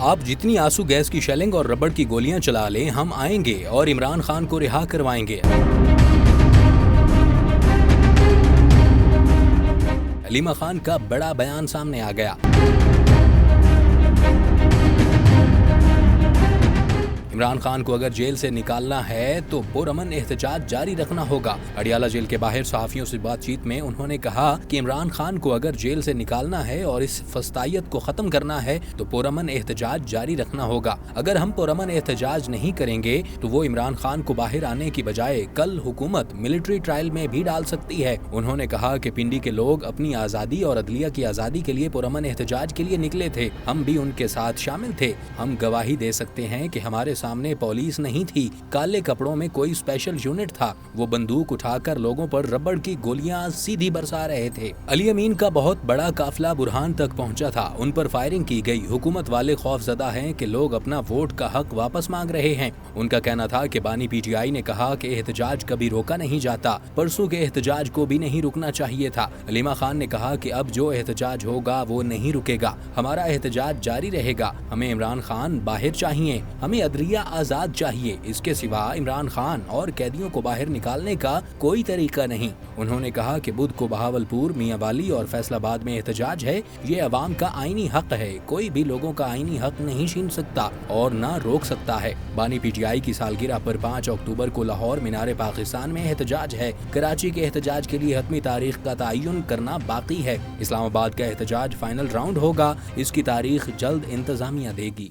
آپ جتنی آنسو گیس کی شیلنگ اور ربڑ کی گولیاں چلا لیں، ہم آئیں گے اور عمران خان کو رہا کروائیں گے۔ حلیمہ خان کا بڑا بیان سامنے آ گیا۔ عمران خان کو اگر جیل سے نکالنا ہے تو پرامن احتجاج جاری رکھنا ہوگا۔ اڈیالہ جیل کے باہر صحافیوں سے بات چیت میں انہوں نے کہا کہ عمران خان کو اگر جیل سے نکالنا ہے اور اس فسطائیت کو ختم کرنا ہے تو پرامن احتجاج جاری رکھنا ہوگا۔ اگر ہم پرامن احتجاج نہیں کریں گے تو وہ عمران خان کو باہر آنے کی بجائے کل حکومت ملٹری ٹرائل میں بھی ڈال سکتی ہے۔ انہوں نے کہا کہ پنڈی کے لوگ اپنی آزادی اور عدلیہ کی آزادی کے لیے پرامن احتجاج کے لیے نکلے تھے، ہم بھی ان کے ساتھ شامل تھے۔ ہم گواہی دے سکتے ہیں کہ ہمارے سامنے پولیس نہیں تھی، کالے کپڑوں میں کوئی اسپیشل یونٹ تھا، وہ بندوق اٹھا کر لوگوں پر ربڑ کی گولیاں سیدھی برسا رہے تھے۔ علی امین کا بہت بڑا قافلہ برہان تک پہنچا تھا، ان پر فائرنگ کی گئی۔ حکومت والے خوف زدہ ہیں کہ لوگ اپنا ووٹ کا حق واپس مانگ رہے ہیں۔ ان کا کہنا تھا کہ بانی پی ٹی آئی نے کہا کہ احتجاج کبھی روکا نہیں جاتا، پرسوں کے احتجاج کو بھی نہیں رکنا چاہیے تھا۔ حلیمہ خان نے کہا کہ اب جو احتجاج ہوگا وہ نہیں رکے گا، ہمارا احتجاج جاری رہے گا۔ ہمیں عمران خان باہر چاہیے، ہمیں عدلیہ آزاد چاہیے، اس کے سوا عمران خان اور قیدیوں کو باہر نکالنے کا کوئی طریقہ نہیں۔ انہوں نے کہا کہ بدھ کو بہاولپور، میاں والی اور فیصل آباد میں احتجاج ہے، یہ عوام کا آئینی حق ہے، کوئی بھی لوگوں کا آئینی حق نہیں چھین سکتا اور نہ روک سکتا ہے۔ بانی پی ٹی آئی کی سالگرہ پر 5 اکتوبر کو لاہور مینار پاکستان میں احتجاج ہے۔ کراچی کے احتجاج کے لیے حتمی تاریخ کا تعین کرنا باقی ہے۔ اسلام آباد کا احتجاج فائنل راؤنڈ ہوگا، اس کی تاریخ جلد انتظامیہ دے گی۔